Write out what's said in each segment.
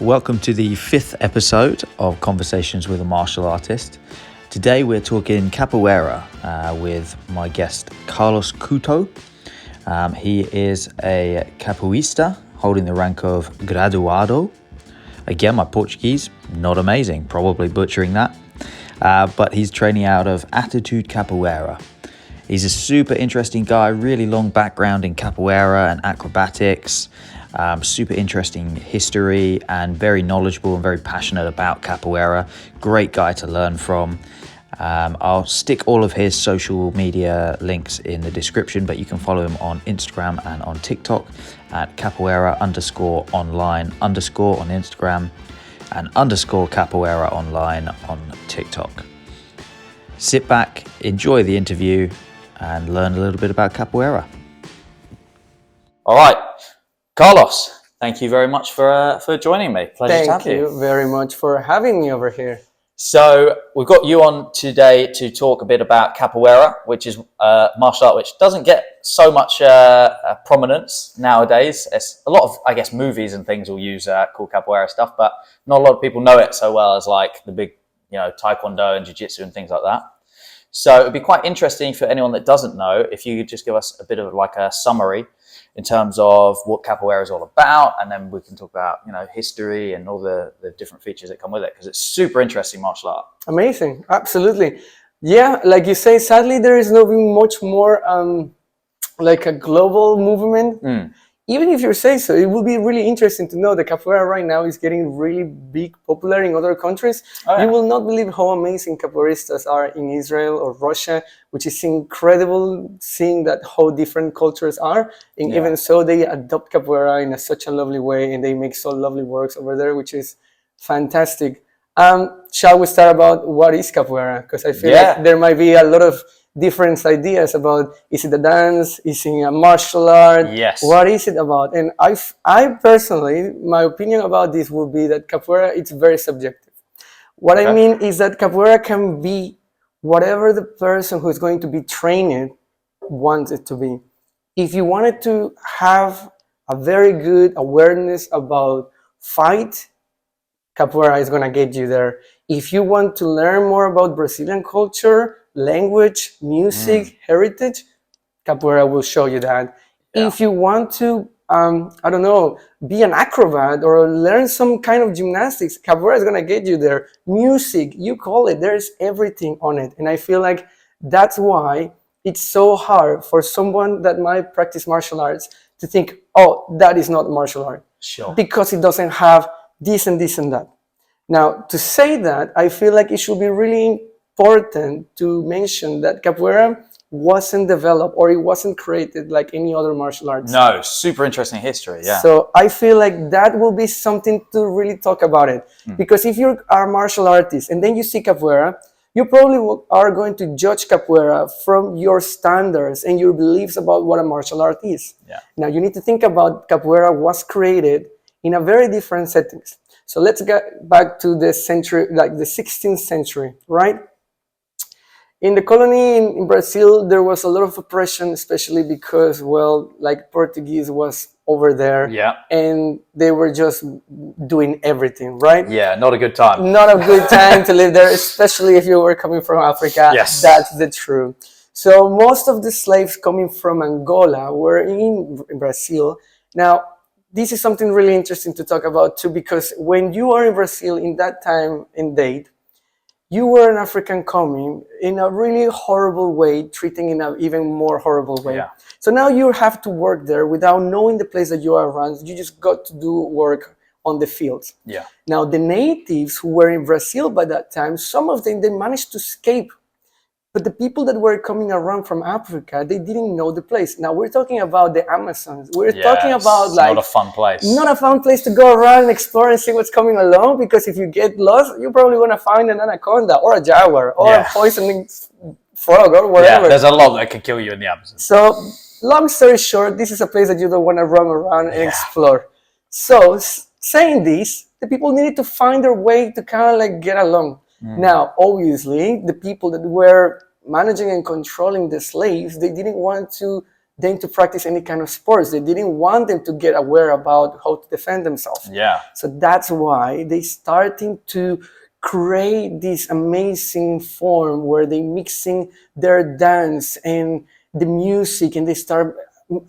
Welcome to the 5th episode of Conversations with a Martial Artist. Today we're talking Capoeira with my guest Carlos Couto. He is a Capoeirista holding the rank of Graduado. Again, my Portuguese, not amazing, probably butchering that. But he's training out of Attitude Capoeira. He's a super interesting guy, really long background in Capoeira and acrobatics. Super interesting history and very knowledgeable and very passionate about Capoeira. Great guy to learn from. I'll stick all of his social media links in the description, but you can follow him on Instagram and on TikTok at Capoeira_online_ on Instagram and _Capoeira online on TikTok. Sit back, enjoy the interview and learn a little bit about Capoeira. All right. Carlos, thank you very much for joining me. Pleasure to have you. Thank you very much for having me over here. So we've got you on today to talk a bit about Capoeira, which is martial art which doesn't get so much prominence nowadays. It's a lot of, I guess, movies and things will use cool Capoeira stuff, but not a lot of people know it so well as like the big, Taekwondo and Jiu-Jitsu and things like that. So it'd be quite interesting for anyone that doesn't know if you could just give us a bit of like a summary in terms of what Capoeira is all about, and then we can talk about, history and all the different features that come with it, because it's super interesting martial art. Amazing, absolutely. Yeah, like you say, sadly, there is nothing much more like a global movement. Even if you say so, it will be really interesting to know that Capoeira right now is getting really big, popular in other countries. Oh, yeah. You will not believe how amazing Capoeiristas are in Israel or Russia, which is incredible seeing that how different cultures are. And even so, they adopt Capoeira in such a lovely way, and they make so lovely works over there, which is fantastic. Shall we start about what is Capoeira? Because I feel like there might be a lot of different ideas about, is it a dance, is it a martial art, what is it about? And I personally, my opinion about this would be that Capoeira, it's very subjective. What I mean is that Capoeira can be whatever the person who is going to be trained wants it to be. If you wanted to have a very good awareness about fight, Capoeira is going to get you there. If you want to learn more about Brazilian culture, language, music, heritage, Capoeira will show you that. If you want to, be an acrobat or learn some kind of gymnastics, Capoeira is going to get you there. Music, you call it, there's everything on it. And I feel like that's why it's so hard for someone that might practice martial arts to think, oh, that is not martial art. Sure. Because it doesn't have this and this and that. Now, to say that, I feel like it should be really important to mention that Capoeira wasn't developed or it wasn't created like any other martial arts. No, super interesting history, So I feel like that will be something to really talk about it. Because if you are a martial artist and then you see Capoeira, you probably are going to judge Capoeira from your standards and your beliefs about what a martial art is. Now you need to think about Capoeira was created in a very different settings. So let's get back to the century, like the 16th century, right? In the colony in Brazil, there was a lot of oppression, especially because, Portuguese was over there. And they were just doing everything, right? Yeah, not a good time. Not a good time to live there, especially if you were coming from Africa. Yes. That's the truth. So most of the slaves coming from Angola were in Brazil. Now, this is something really interesting to talk about too, because when you are in Brazil in that time and date, you were an African coming in a really horrible way, treating in an even more horrible way. So now you have to work there without knowing the place that you are around. You just got to do work on the fields. Now the natives who were in Brazil by that time, some of them, they managed to escape. But the people that were coming around from Africa, they didn't know the place. Now we're talking about the Amazons. We're talking about not a fun place. Not a fun place to go around and explore and see what's coming along. Because if you get lost, you're probably going to find an anaconda or a jaguar or a poisoning frog or whatever. There's a lot that could kill you in the Amazon. So long story short, this is a place that you don't want to roam around and explore. So saying this, the people needed to find their way to kind of like get along. Now, obviously, the people that were managing and controlling the slaves, they didn't want to them to practice any kind of sports. They didn't want them to get aware about how to defend themselves. Yeah. So that's why they starting to create this amazing form where they mixing their dance and the music, and they start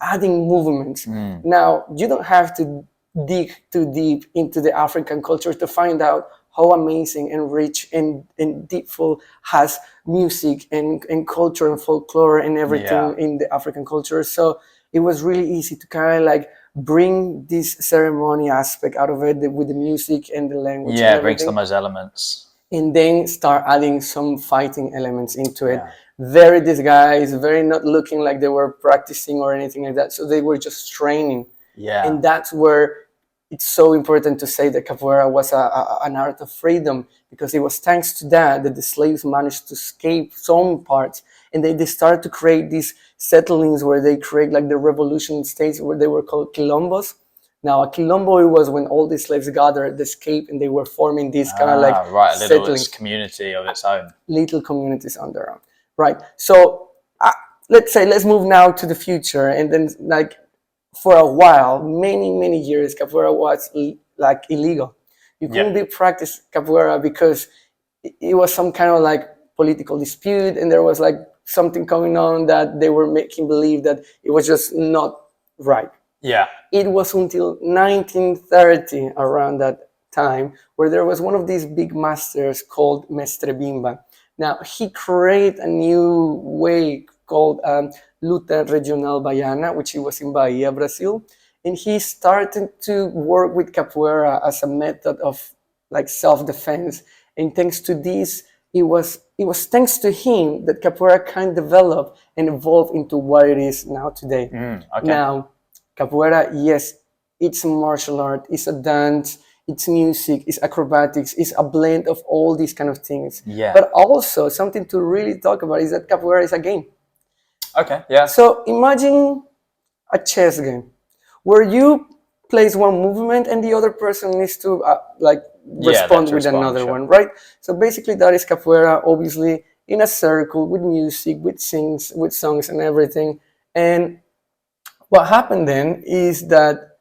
adding movements. Now, you don't have to dig too deep into the African culture to find out how amazing and rich and deepful has music and culture and folklore and everything in the African culture. So it was really easy to kind of like bring this ceremony aspect out of it with the music and the language. Yeah, bring some of those elements. And then start adding some fighting elements into it. Very disguised, very not looking like they were practicing or anything like that. So they were just training. Yeah. And that's where it's so important to say that capoeira was an art of freedom, because it was thanks to that the slaves managed to escape some parts, and they started to create these settlings where they create like the revolution states where they were called quilombos. Now, a quilombo was when all the slaves gathered, escaped, and they were forming these kind of like a little settlings, community of its own. Little communities on their own, right? So let's move now to the future, and then like for a while, many years, capoeira was like illegal. You couldn't be practice capoeira because it was some kind of like political dispute, and there was like something going on that they were making believe that it was just not right. Yeah. It was until 1930, around that time, where there was one of these big masters called Mestre Bimba. Now, he created a new way called Luta Regional Baiana, which was in Bahia, Brazil. And he started to work with capoeira as a method of like self-defense. And thanks to this, it was thanks to him that capoeira kind of developed and evolved into what it is now today. Now, capoeira, yes, it's a martial art, it's a dance, it's music, it's acrobatics, it's a blend of all these kind of things. Yeah. But also, something to really talk about is that capoeira is a game. Okay, yeah. So imagine a chess game where you place one movement and the other person needs to respond with another one, right? So basically that is capoeira, obviously in a circle with music, with songs and everything. And what happened then is that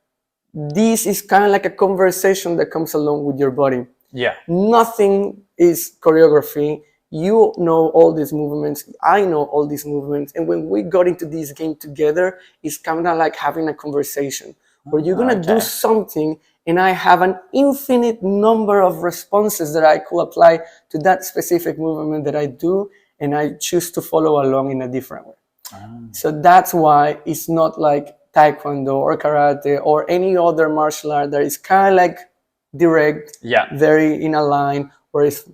this is kind of like a conversation that comes along with your body. Yeah. Nothing is choreography. You know all these movements. I know all these movements. And when we got into this game together, it's kind of like having a conversation where you're going to do something, and I have an infinite number of responses that I could apply to that specific movement that I do, and I choose to follow along in a different way. So that's why it's not like taekwondo or karate or any other martial art that is kind of like direct, very in a line, where it's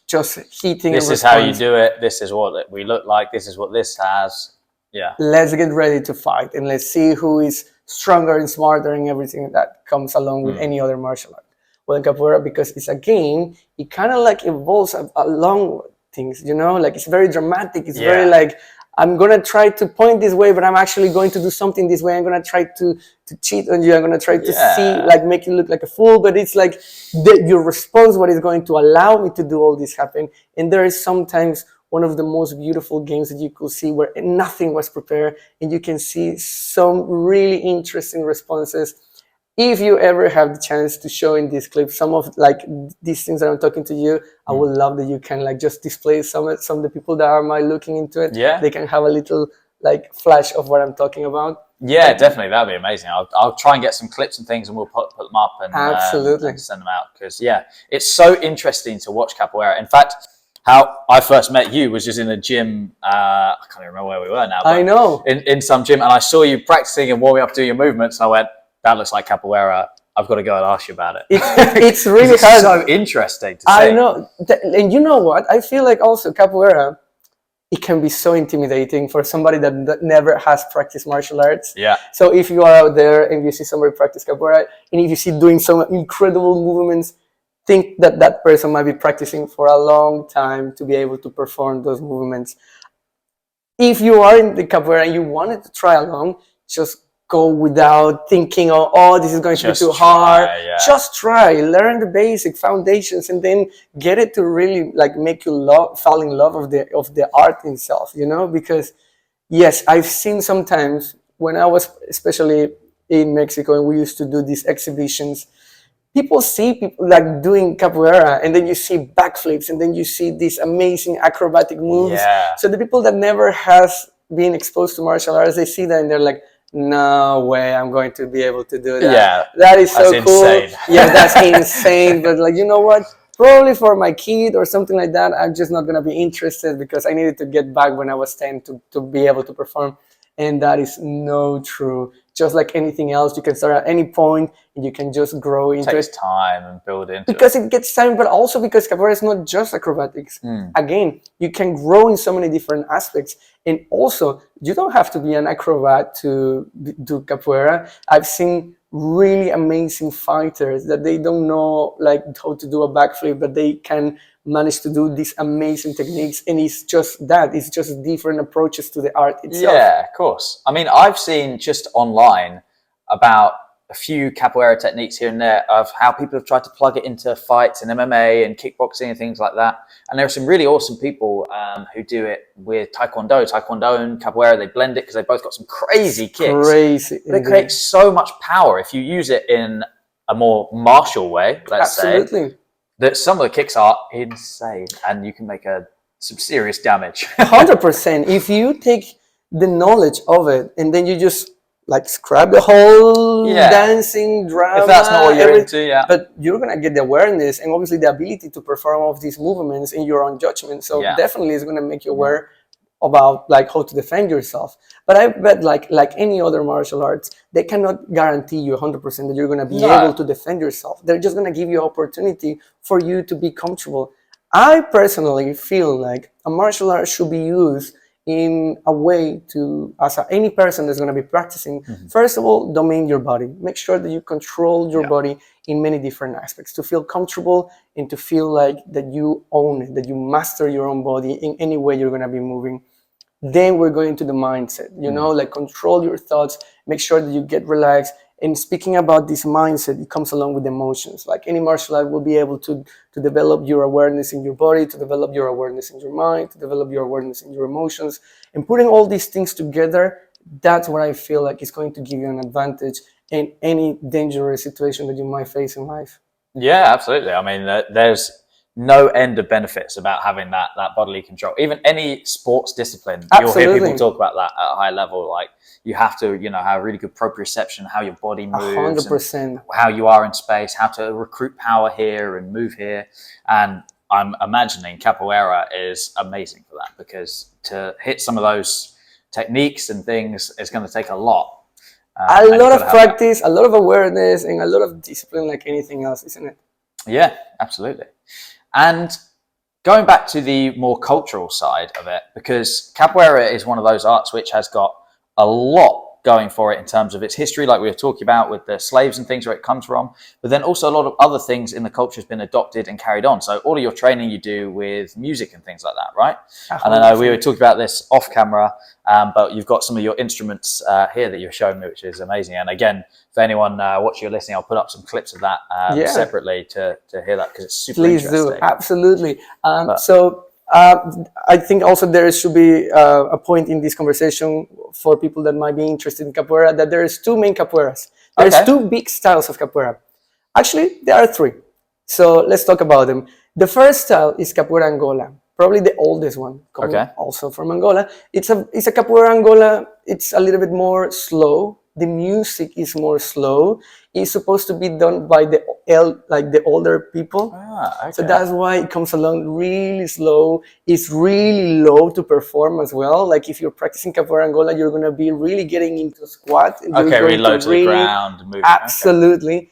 just hitting. This is how you do it. This is what we look like. This is what this has. Yeah. Let's get ready to fight, and let's see who is stronger and smarter and everything that comes along with any other martial art. Well, in capoeira, because it's a game, it kind of like evolves along things, you know, like it's very dramatic. It's very like, I'm going to try to point this way, but I'm actually going to do something this way. I'm going to try to cheat on you. I'm going to try to see, like, make you look like a fool. But it's like your response, what is going to allow me to do all this happen. And there is sometimes one of the most beautiful games that you could see where nothing was prepared. And you can see some really interesting responses. If you ever have the chance to show in this clip some of like these things that I'm talking to you, I would love that you can like just display some of the people that are looking into it. Yeah. They can have a little like flash of what I'm talking about. Yeah, definitely. That'd be amazing. I'll try and get some clips and things, and we'll put them up and, and send them out, because it's so interesting to watch capoeira. In fact, how I first met you was just in a gym. I can't even remember where we were now. But I know. In some gym, and I saw you practicing and warming up, doing your movements, and I went, that looks like capoeira. I've got to go and ask you about it. It's really hard. So interesting to see. I know. And you know what? I feel like also capoeira, it can be so intimidating for somebody that never has practiced martial arts. Yeah. So if you are out there and you see somebody practice capoeira, and if you see doing some incredible movements, think that that person might be practicing for a long time to be able to perform those movements. If you are in the capoeira and you wanted to try along, just go without thinking, oh, this is going to be too hard. Just try, learn the basic foundations, and then get it to really like make you fall in love of the art itself, you know? Because yes, I've seen sometimes when I was especially in Mexico and we used to do these exhibitions, people see people like doing capoeira, and then you see backflips, and then you see these amazing acrobatic moves. Yeah. So the people that never has been exposed to martial arts, they see that and they're like, no way, I'm going to be able to do that. Yeah, that is so that's cool. insane. Yeah, that's insane. But like, you know what? Probably for my kid or something like that, I'm just not gonna be interested because I needed to get back when I was 10 to be able to perform. And that is no true. Just like anything else, you can start at any point and you can just grow into Takes it. time and build into Because it gets time, but also because capoeira is not just acrobatics. Again, you can grow in so many different aspects. And also, you don't have to be an acrobat to do capoeira. I've seen really amazing fighters that they don't know like how to do a backflip, but they can manage to do these amazing techniques. And it's just that. It's just different approaches to the art itself. Yeah, of course. I mean, I've seen just online about a few capoeira techniques here and there of how people have tried to plug it into fights and MMA and kickboxing and things like that. And there are some really awesome people who do it with taekwondo and capoeira. They blend it because they've both got some crazy kicks. Crazy. But it creates so much power if you use it in a more martial way, let's Absolutely. say, that some of the kicks are insane and you can make some serious damage. 100%. If you take the knowledge of it and then you just like scrap the whole dancing drama, if that's not what you're into, but you're gonna get the awareness and obviously the ability to perform all of these movements in your own judgment. So definitely it's gonna make you aware about like how to defend yourself. But I bet like any other martial arts, they cannot guarantee you 100% that you're gonna be able to defend yourself. They're just gonna give you opportunity for you to be comfortable. I personally feel like a martial art should be used in a way to, as any person that's going to be practicing, first of all, domain your body. Make sure that you control your body in many different aspects to feel comfortable and to feel like that you own it, that you master your own body in any way you're going to be moving. Then we're going to the mindset, you know, like control your thoughts, make sure that you get relaxed. And speaking about this mindset, it comes along with emotions. Like any martial art will be able to develop your awareness in your body, to develop your awareness in your mind, to develop your awareness in your emotions. And putting all these things together, that's what I feel like is going to give you an advantage in any dangerous situation that you might face in life. Yeah, absolutely. I mean, there's no end of benefits about having that bodily control. Even any sports discipline, you'll hear people talk about that at a high level. Like you have to, have really good proprioception, how your body moves, 100%. how you are in space, how to recruit power here and move here. And I'm imagining capoeira is amazing for that because to hit some of those techniques and things is going to take a lot. A lot of practice, a lot of awareness, and a lot of discipline, like anything else, isn't it? Yeah, absolutely. And going back to the more cultural side of it, because capoeira is one of those arts which has got a lot going for it in terms of its history, like we were talking about with the slaves and things where it comes from, but then also a lot of other things in the culture has been adopted and carried on. So all of your training you do with music and things like that, right? 100%. And I know we were talking about this off camera, but you've got some of your instruments here that you're showing me, which is amazing. And again, for anyone watching or listening, I'll put up some clips of that separately to hear that because it's super interesting. Please do, absolutely. I think also there should be a point in this conversation for people that might be interested in capoeira that there is two main capoeiras. There's two big styles of capoeira. Actually, there are three. So let's talk about them. The first style is capoeira Angola, probably the oldest one, coming also from Angola. It's a capoeira Angola. It's a little bit more slow. The music is more slow. It's supposed to be done by the older people. So that's why it comes along really slow. It's really low to perform as well. Like if you're practicing capoeira Angola, you're gonna be really getting into squat. And really low to the ground. And moving. Absolutely.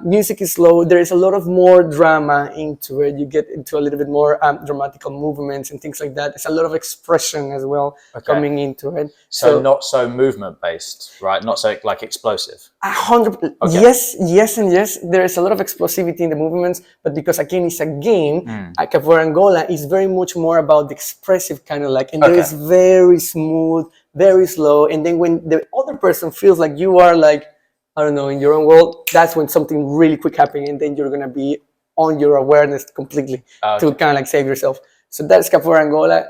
Music is slow. There is a lot of more drama into it. You get into a little bit more dramatical movements and things like that. There's a lot of expression as well coming into it. So not so movement based, right? Not so like explosive. 100%. Yes, and yes. There is a lot of explosivity in the movements, but because again it's a game, Capoeira Angola is very much more about the expressive kind of like, and there is very smooth, very slow, and then when the other person feels like you are like, I don't know, in your own world, that's when something really quick happens, and then you're gonna be on your awareness completely to kind of like save yourself. So that's Capoeira Angola.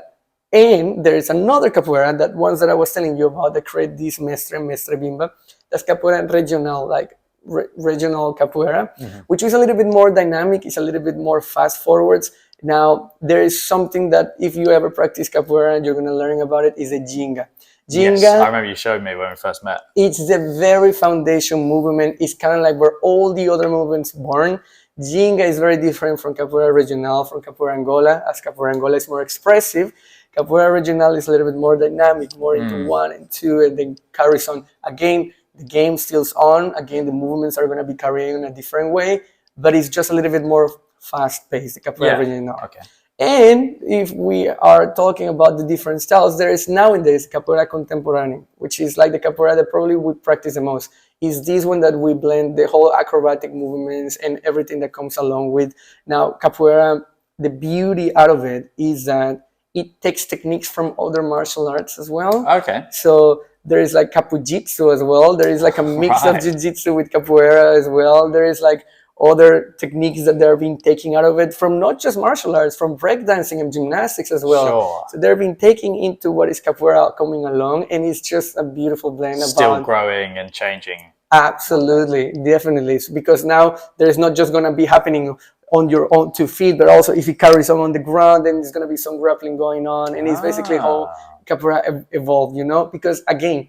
And there is another capoeira, that ones that I was telling you about, that create this mestre bimba. That's capoeira regional, like regional capoeira, which is a little bit more dynamic. It's a little bit more fast forwards. Now, there is something that if you ever practice capoeira and you're going to learn about it, is a ginga. Ginga, yes, I remember you showed me when we first met. It's the very foundation movement. It's kind of like where all the other movements born. Ginga is very different from Capoeira Regional, from Capoeira Angola, as Capoeira Angola is more expressive. Capoeira Regional is a little bit more dynamic, more into 1 and 2, and then carries on. Again, the game still's on. Again, the movements are going to be carrying in a different way, but it's just a little bit more fast-paced, the Capoeira Regional. Okay. And if we are talking about the different styles, there is nowadays Capoeira Contemporánea, which is like the Capoeira that probably we practice the most. Is this one that we blend the whole acrobatic movements and everything that comes along with. Now, Capoeira, the beauty out of it is that it takes techniques from other martial arts as well. Okay. So there is like Capoeira as well. There is like a mix of Jiu-Jitsu with Capoeira as well. There is like other techniques that they're being taken out of it from not just martial arts, from breakdancing and gymnastics as well. Sure. So they're being taken into what is Capoeira coming along, and it's just a beautiful blend. Still growing and changing. Absolutely, definitely. Because now there's not just going to be happening on your own 2 feet, but also if you carry someone on the ground, then there's going to be some grappling going on, and it's basically how Capoeira evolved, you know? Because again,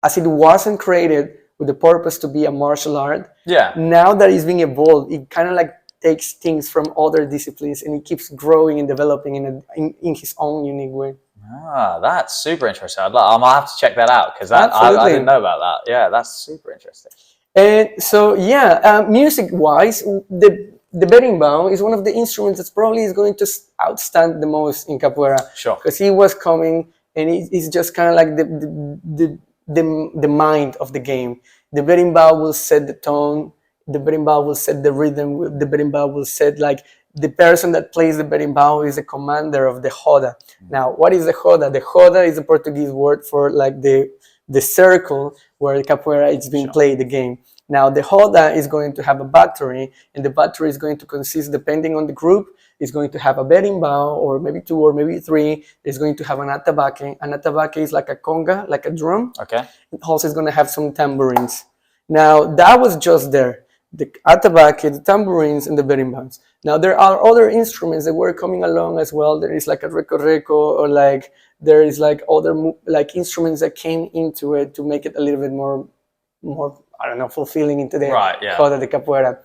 as it wasn't created with the purpose to be a martial art, now that it's being evolved, it kind of like takes things from other disciplines and it keeps growing and developing in his own unique way. That's super interesting. I might have to check that out, because I didn't know about that. Yeah, that's super interesting. And so, music-wise, the berimbau is one of the instruments that probably is going to outstand the most in Capoeira. Sure. Because he was coming, and he's just kind of like the mind of the game. The berimbau will set the tone. The berimbau will set the rhythm. The berimbau will set, like, the person that plays the berimbau is the commander of the roda. Now, what is the roda? The roda is a Portuguese word for like the circle where the capoeira is being played, the game. Now, the roda is going to have a battery, and the battery is going to consist, depending on the group, is going to have a berimbau, or maybe 2 or maybe 3. It's going to have an atabaque. An atabaque is like a conga, like a drum. Okay. It also is going to have some tambourines. Now, that was just there. The atabaque, the tambourines, and the berimbaus. Now, there are other instruments that were coming along as well. There is like a reco, or like there is like other like instruments that came into it to make it a little bit more I don't know, fulfilling into the roda de capoeira.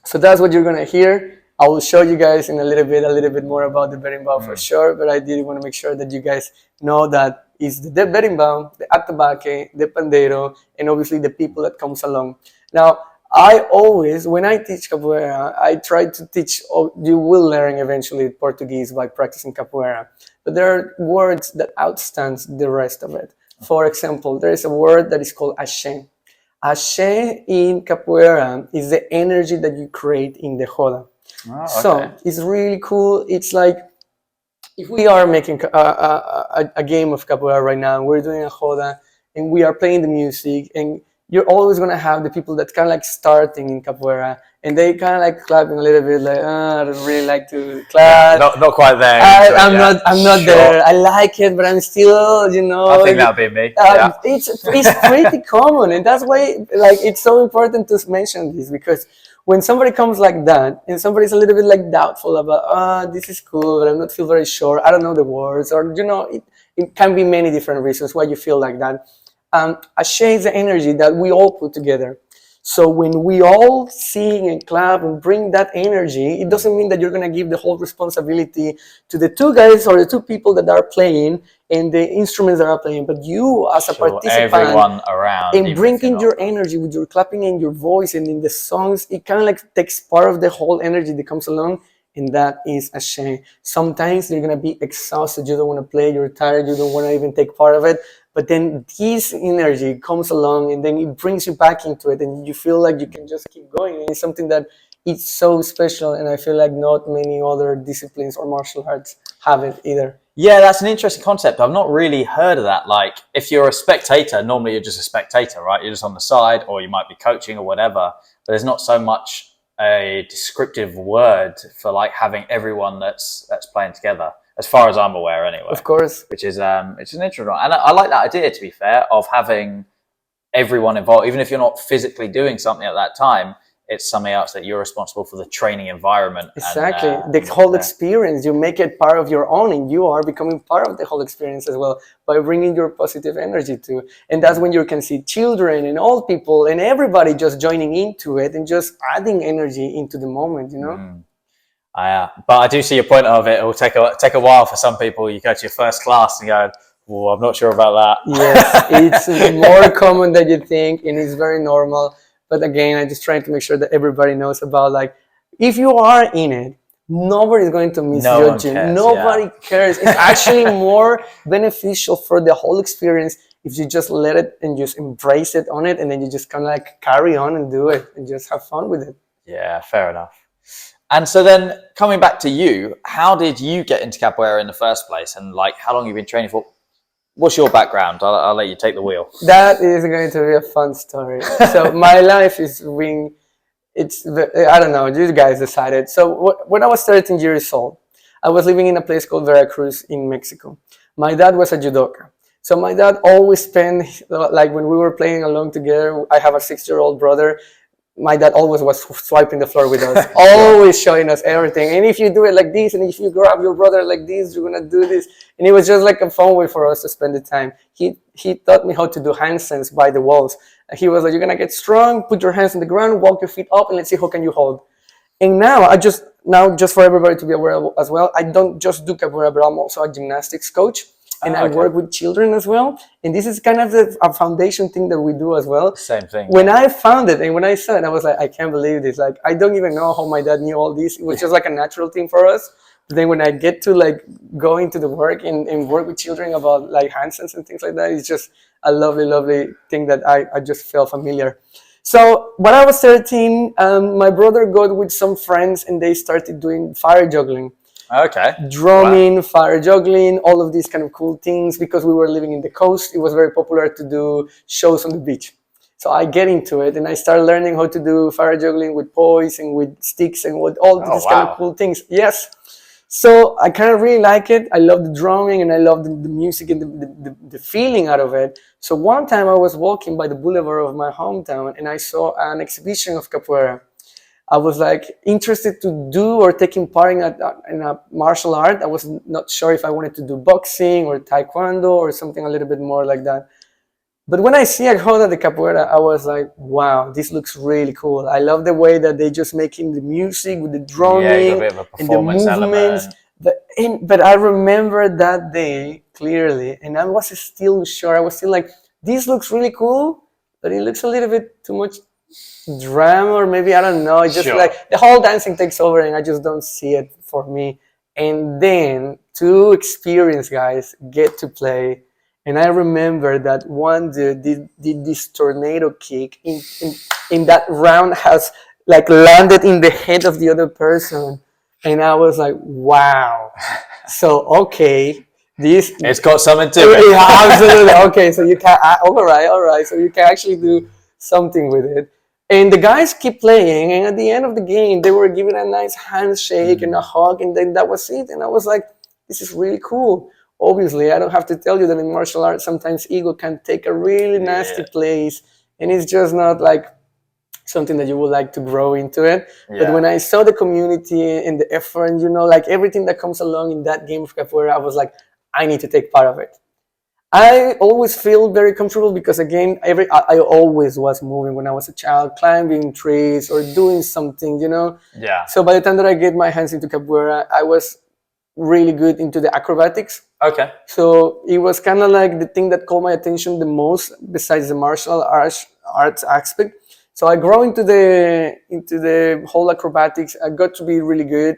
So that's what you're gonna hear. I will show you guys in a little bit more about the berimbau for sure. But I did want to make sure that you guys know that it's the berimbau, the atabaque, the pandeiro, and obviously the people that comes along. Now, I always, when I teach capoeira, I try to teach, you will learn eventually Portuguese by practicing capoeira, but there are words that outstands the rest of it. For example, there is a word that is called axé. Axé in capoeira is the energy that you create in the roda. So it's really cool. It's like, if we are making a game of capoeira right now, we're doing a roda, and we are playing the music, and you're always going to have the people that kind of like starting in capoeira, and they kind of like clapping a little bit, like, I don't really like to clap. Not quite there. I'm not there. I like it, but I'm still, you know. I think that'll be me. It's pretty common, and that's why like it's so important to mention this, because when somebody comes like that, and somebody's a little bit like doubtful about, this is cool, but I'm not feel very sure, I don't know the words, or, you know, it can be many different reasons why you feel like that. Axé is the energy that we all put together. So when we all sing and clap and bring that energy, it doesn't mean that you're going to give the whole responsibility to the 2 guys or the 2 people that are playing and the instruments that are playing, but you as a participant, everyone around, and bringing your energy with your clapping and your voice and in the songs, it kind of like takes part of the whole energy that comes along, and that is axé. Sometimes you're going to be exhausted, you don't want to play, you're tired, you don't want to even take part of it. But then this energy comes along, and then it brings you back into it, and you feel like you can just keep going. And it's something that it's so special, and I feel like not many other disciplines or martial arts have it either. Yeah, that's an interesting concept. I've not really heard of that. Like, if you're a spectator, normally you're just a spectator, right? You're just on the side, or you might be coaching or whatever. But there's not so much a descriptive word for like having everyone that's playing together. as far as I'm aware, anyway. Of course. Which is it's an interesting one, and I like that idea. To be fair, of having everyone involved, even if you're not physically doing something at that time, it's something else that you're responsible for the training environment. Exactly. And, the whole experience, you make it part of your own, and you are becoming part of the whole experience as well by bringing your positive energy to. And that's when you can see children and old people and everybody just joining into it and just adding energy into the moment, you know? But I do see your point of it. It will take a while for some people. You go to your first class and go, well, I'm not sure about that. Yes, it's more common than you think, and it's very normal. But again, I'm just trying to make sure that everybody knows about, like, if you are in it, nobody's going to misjudge you. Nobody cares. It's actually more beneficial for the whole experience if you just let it and just embrace it on it, and then you just kind of like carry on and do it and just have fun with it. Yeah, fair enough. And so then coming back to you, how did you get into capoeira in the first place? And like, how long have you been training for? What's your background? I'll let you take the wheel. That is going to be a fun story. So my life is I don't know, you guys decided. So when I was 13 years old, I was living in a place called Veracruz in Mexico. My dad was a judoka. So my dad always spent, like when we were playing along together, I have a 6-year-old brother. My dad always was swiping the floor with us, always showing us everything. And if you do it like this, and if you grab your brother like this, you're gonna do this. And it was just like a fun way for us to spend the time. He taught me how to do handstands by the walls. He was like, you're gonna get strong, put your hands on the ground, walk your feet up, and let's see how can you hold. And now, just for everybody to be aware as well, I don't just do capoeira, but I'm also a gymnastics coach. And I work with children as well. And this is kind of a foundation thing that we do as well. Same thing. When I found it and when I saw it, I was like, I can't believe this. Like, I don't even know how my dad knew all this. It was just like a natural thing for us. But then when I get to like go into the work and work with children about like handstands and things like that, it's just a lovely, lovely thing that I just felt familiar. So when I was 13, my brother got with some friends and they started doing fire juggling. Okay. Drumming, fire juggling, all of these kind of cool things. Because we were living in the coast, it was very popular to do shows on the beach. So I get into it and I started learning how to do fire juggling with poise and with sticks and with all these kind of cool things. Yes. So I kind of really like it. I love the drumming and I love the music and the feeling out of it. So one time I was walking by the boulevard of my hometown and I saw an exhibition of capoeira. I was like interested to do or taking part in a martial art. I was not sure if I wanted to do boxing or taekwondo or something a little bit more like that. But when I see a roda de capoeira, I was like, wow, this looks really cool. I love the way that they just making the music with the drumming and the movements. But I remember that day clearly, and I was still sure. I was still like, this looks really cool, but it looks a little bit too much drama, or maybe I don't know. It's just like the whole dancing takes over, and I just don't see it for me. And then 2 experienced guys get to play, and I remember that one dude did this tornado kick in that round has like landed in the head of the other person, and I was like, wow. So okay. It's got something to it. Yeah, absolutely. Okay, so you can. All right. So you can actually do something with it. And the guys keep playing, and at the end of the game, they were giving a nice handshake and a hug, and then that was it. And I was like, this is really cool. Obviously, I don't have to tell you that in martial arts, sometimes ego can take a really nasty place, and it's just not like something that you would like to grow into it. Yeah. But when I saw the community and the effort, and like everything that comes along in that game of capoeira, I was like, I need to take part of it. I always feel very comfortable because, again, I always was moving when I was a child, climbing trees or doing something, Yeah. So by the time that I get my hands into capoeira, I was really good into the acrobatics. Okay. So it was kind of like the thing that caught my attention the most, besides the martial arts aspect. So I grew into the whole acrobatics. I got to be really good.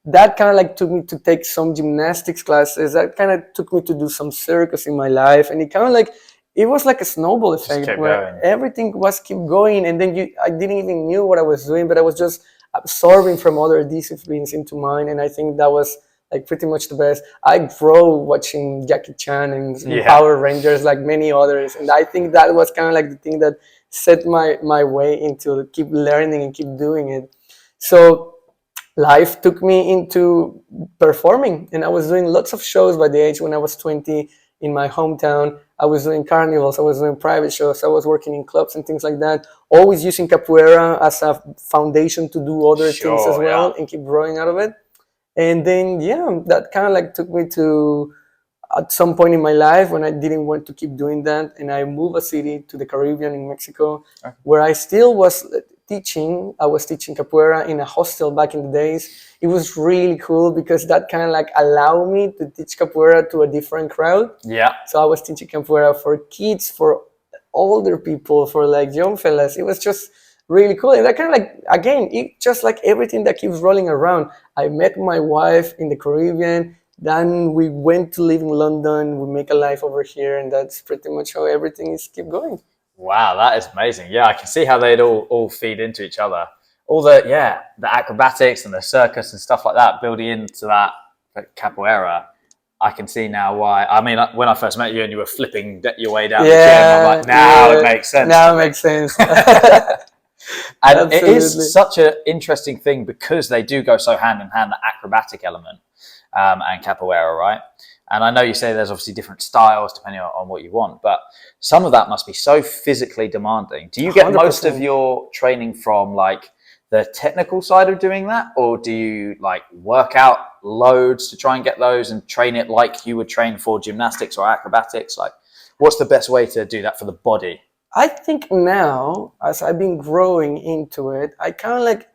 That kind of like took me to take some gymnastics classes. That kind of took me to do some circus in my life. And it kind of like, it was like a snowball effect where everything was keep going. And then I didn't even knew what I was doing, but I was just absorbing from other disciplines into mine. And I think that was like pretty much the best. I grew watching Jackie Chan and Power Rangers like many others. And I think that was kind of like the thing that set my way into keep learning and keep doing it. So life took me into performing, and I was doing lots of shows by the age when I was 20 in my hometown. I was doing carnivals, I was doing private shows, I was working in clubs and things like that, always using capoeira as a foundation to do other things as Sure, well yeah. and keep growing out of it. And then yeah, that kind of like took me to at some point in my life when I didn't want to keep doing that, and I moved a city to the Caribbean in Mexico, Okay. where I still was teaching. I was teaching capoeira in a hostel back in the days. It was really cool because that kind of like allowed me to teach capoeira to a different crowd. Yeah. So I was teaching capoeira for kids, for older people, for like young fellas. It was just really cool. And that kind of like, again, it just like everything that keeps rolling around. I met my wife in the Caribbean. Then we went to live in London. We make a life over here, and that's pretty much how everything is keep going. Wow, that is amazing. Yeah, I can see how they'd all feed into each other. All the acrobatics and the circus and stuff like that building into that capoeira. I can see now why. I mean, when I first met you and you were flipping your way down the gym, I'm like, now it makes sense. Now it makes sense. And it is such an interesting thing because they do go so hand in hand, the acrobatic element and capoeira, right? And I know you say there's obviously different styles depending on what you want, but some of that must be so physically demanding. Do you get 100%. most of your training from like the technical side of doing that, or do you like work out loads to try and get those and train it like you would train for gymnastics or acrobatics? Like, what's the best way to do that for the body? I think now, as I've been growing into it, I kind of like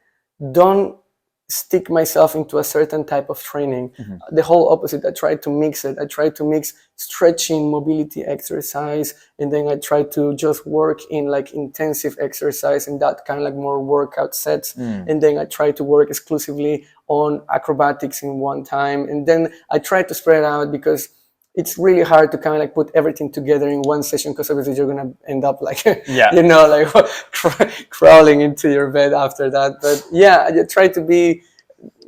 don't stick myself into a certain type of training. Mm-hmm. The whole opposite. I try to mix it. I try to mix stretching, mobility exercise, and then I try to just work in like intensive exercise and that kind of like more workout sets. And then I try to work exclusively on acrobatics in one time. And then I try to spread out because it's really hard to kind of like put everything together in one session because obviously you're going to end up like, you know, like crawling into your bed after that. But yeah, I try to be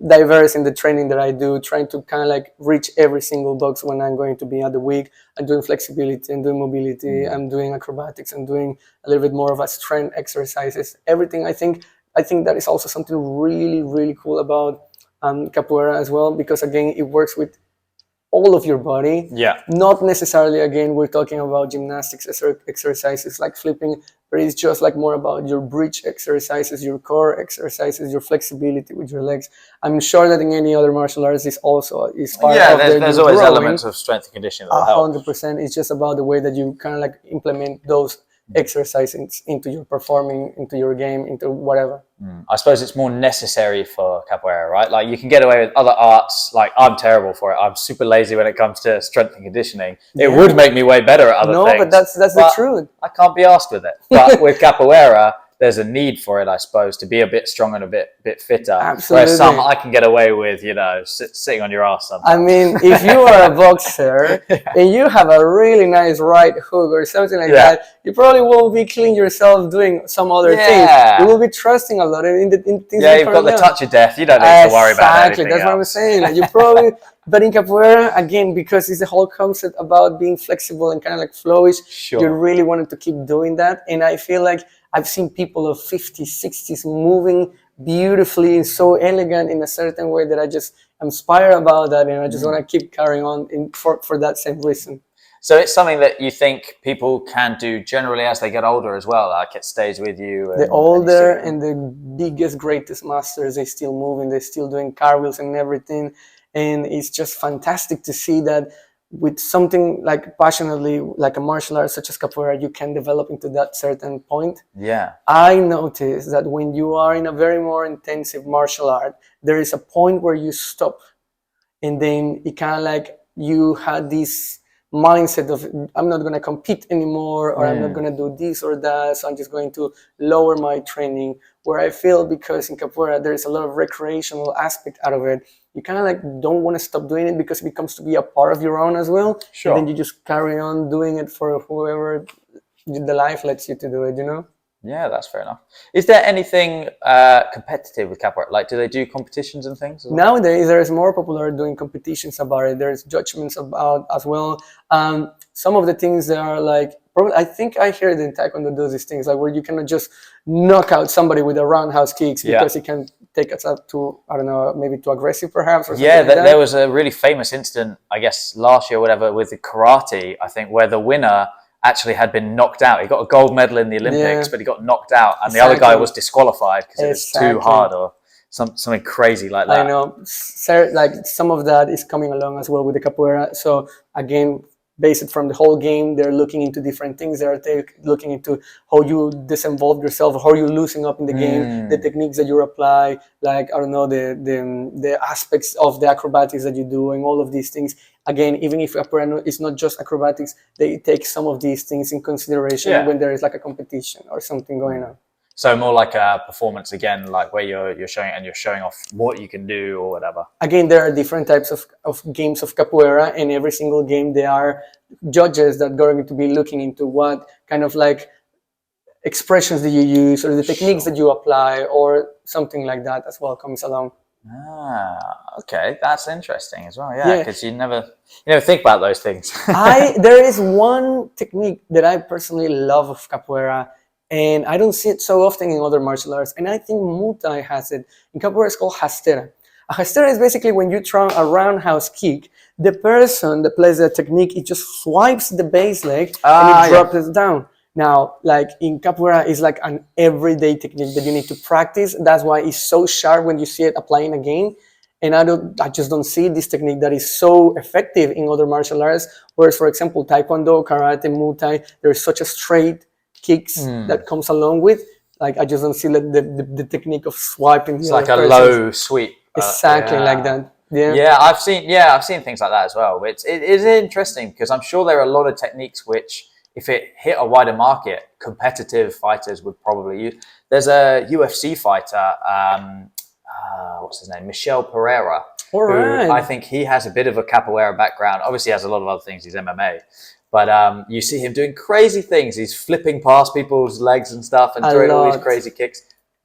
diverse in the training that I do, trying to kind of like reach every single box when I'm going to be at the week. I'm doing flexibility, I'm doing mobility, I'm doing acrobatics, I'm doing a little bit more of a strength exercises, everything. I think that is also something really, really cool about capoeira as well, because again, it works with all of your body. Yeah. Not necessarily, again, we're talking about gymnastics exercises like flipping, but it's just like more about your bridge exercises, your core exercises, your flexibility with your legs. I'm sure that in any other martial arts is also is part of there's always growing. Elements of strength and conditioning that help. 100%. It's just about the way that you kind of like implement those exercises into your performing, into your game, into whatever. I suppose it's more necessary for capoeira, right? Like you can get away with other arts. Like I'm terrible for it. I'm super lazy when it comes to strength and conditioning. It would make me way better at other things. No, but that's the truth. I can't be asked with it. But with capoeira, there's a need for it, I suppose, to be a bit stronger and a bit fitter. Absolutely. Whereas some I can get away with, you know, sitting on your ass sometimes. I mean, if you are a boxer and you have a really nice right hook or something like that, you probably won't be killing yourself doing some other thing. You will be trusting a lot in things. Yeah, you've got the touch of death. You don't need to worry about anything. Exactly, that's what I'm else. saying. Like you probably, but in capoeira, again, because it's the whole concept about being flexible and kind of like flowish, you really wanted to keep doing that. And I feel like I've seen people of 50s, 60s moving beautifully and so elegant in a certain way that I just am inspired about that, and I just want to keep carrying on for that same reason. So it's something that you think people can do generally as they get older as well, like it stays with you. The older and the biggest, greatest masters, they're still moving, they're still doing cartwheels and everything. And it's just fantastic to see that with something like passionately, like a martial art such as capoeira, you can develop into that certain point. Yeah. I noticed that when you are in a very more intensive martial art, there is a point where you stop, and then it kind of like you had this mindset of I'm not going to compete anymore, or I'm not going to do this or that, so I'm just going to lower my training. Where I feel, because in capoeira there is a lot of recreational aspect out of it, you kind of like don't want to stop doing it because it becomes to be a part of your own as well. And then you just carry on doing it for whoever the life lets you to do it, you know? Yeah, that's fair enough. Is there anything competitive with capoeira? Like, do they do competitions and things? Nowadays, there is more popular doing competitions about it. There's judgments about as well. Some of the things that are like, I think I heard in Taekwondo does these things, like where you cannot just knock out somebody with a roundhouse kicks because it can take us up to, I don't know, maybe too aggressive perhaps, or something Yeah, like that. there was a really famous incident, I guess, last year or whatever, with the karate, I think, where the winner actually had been knocked out. He got a gold medal in the Olympics, but he got knocked out, and the other guy was disqualified because it was too hard or something crazy like that. I know, like some of that is coming along as well with the capoeira. So again, based from the whole game, they're looking into different things. They're looking into how you disinvolve yourself, how you loosen up in the game, the techniques that you apply, like, I don't know, the aspects of the acrobatics that you do, and all of these things. Again, even if capoeira is not just acrobatics, they take some of these things in consideration when there is like a competition or something going on. So more like a performance again, like where you're showing off what you can do or whatever. Again, there are different types of games of capoeira, and every single game there are judges that are going to be looking into what kind of like expressions do you use, or the techniques that you apply, or something like that as well comes along. Okay, that's interesting as well. Yeah, because you never think about those things. There is one technique that I personally love of capoeira, and I don't see it so often in other martial arts, and I think Muay Thai has it. In capoeira, it's called hastera. A hastera is basically when you throw a roundhouse kick, the person that plays the technique, it just swipes the base leg and it drops it down. Now, like in capoeira, it's like an everyday technique that you need to practice. That's why it's so sharp when you see it applying again. And I just don't see this technique that is so effective in other martial arts. Whereas, for example, Taekwondo, Karate, Muay Thai, there's such a straight kicks that comes along with. Like, I just don't see the technique of swiping. It's like a low sweep. Exactly like that. Yeah, I've seen things like that as well. It is interesting because I'm sure there are a lot of techniques which, if it hit a wider market, competitive fighters would probably use. There's a UFC fighter, what's his name? Michel Pereira. All right. I think he has a bit of a capoeira background. Obviously, he has a lot of other things. He's MMA. But you see him doing crazy things. He's flipping past people's legs and stuff and throwing all these crazy kicks.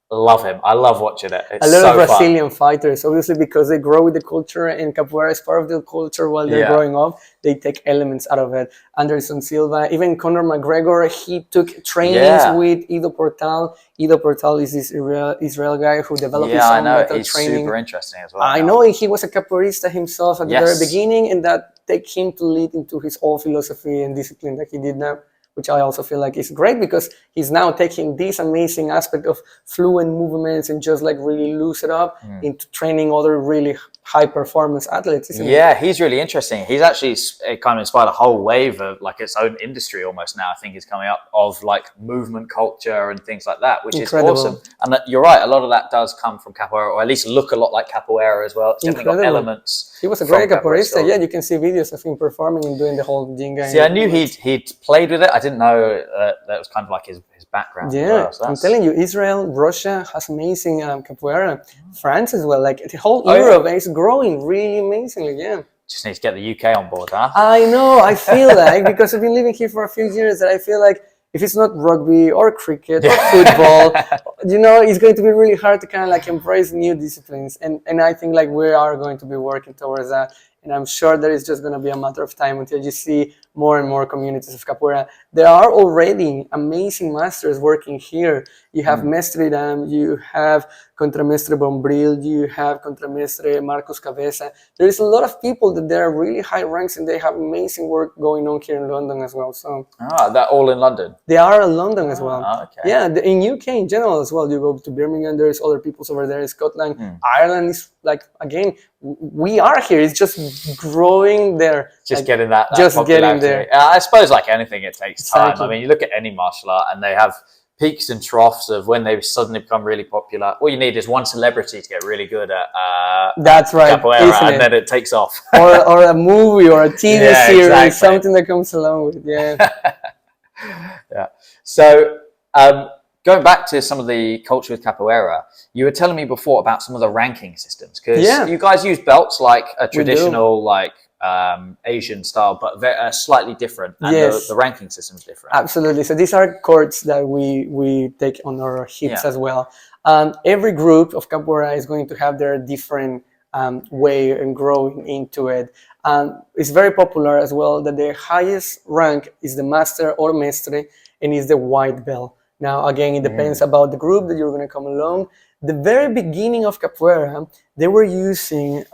Love him. I love watching it. It's a lot of Brazilian fighters, obviously, because they grow with the culture, and capoeira is part of the culture while they're growing up. They take elements out of it. Anderson Silva, even Conor McGregor, he took trainings with Ido Portal. Ido Portal is this Israel guy who developed his own metal training. Super interesting as well. I know he was a capoeirista himself at the very beginning, and that take him to lead into his whole philosophy and discipline that he did now, which I also feel like is great because he's now taking this amazing aspect of fluent movements and just like really loose it up into training other really high performance athletes. He's really interesting. He's actually kind of inspired a whole wave of like its own industry almost now. I think is coming up of like movement culture and things like that, which is awesome. And you're right, a lot of that does come from capoeira, or at least look a lot like capoeira as well. It's definitely got elements. He was a great capoeirista. Yeah, you can see videos of him performing and doing the whole jinga. See, I knew he'd played with it. I didn't know that was kind of like his background. Yeah, well, so I'm telling you, Israel, Russia has amazing capoeira. France as well, like the whole Europe is growing really amazingly. Yeah. Just need to get the UK on board, huh? I know. I feel like because I've been living here for a few years, that I feel like if it's not rugby or cricket or football, it's going to be really hard to kind of like embrace new disciplines. And I think like we are going to be working towards that. And I'm sure that it's just going to be a matter of time until you see more and more communities of capoeira. There are already amazing masters working here. You have Mestre Dam, you have Contramestre Bombril, you have Contramestre Marcos Cabeza. There is a lot of people that they're really high ranks and they have amazing work going on here in London as well. So they're all in London? They are in London as well. Okay. Yeah, in UK in general as well. You go to Birmingham, there's other peoples over there in Scotland. Ireland is like, again, we are here. It's just growing there. Just like, getting that just getting there. I suppose like anything, it takes time. I mean, you look at any martial art and they have peaks and troughs of when they suddenly become really popular. All you need is one celebrity to get really good at that's right, capoeira, and then it takes off. or a movie or a TV series, something that comes along with it. Yeah. So going back to some of the culture with capoeira, you were telling me before about some of the ranking systems, because you guys use belts like a traditional like Asian style, but they're slightly different, and the ranking system is different. Absolutely. So these are cords that we take on our hips as well. Every group of capoeira is going to have their different way and growing into it. It's very popular as well that the highest rank is the master or mestre, and is the white belt. Now, again, it depends about the group that you're going to come along. the very beginning of capoeira, they were using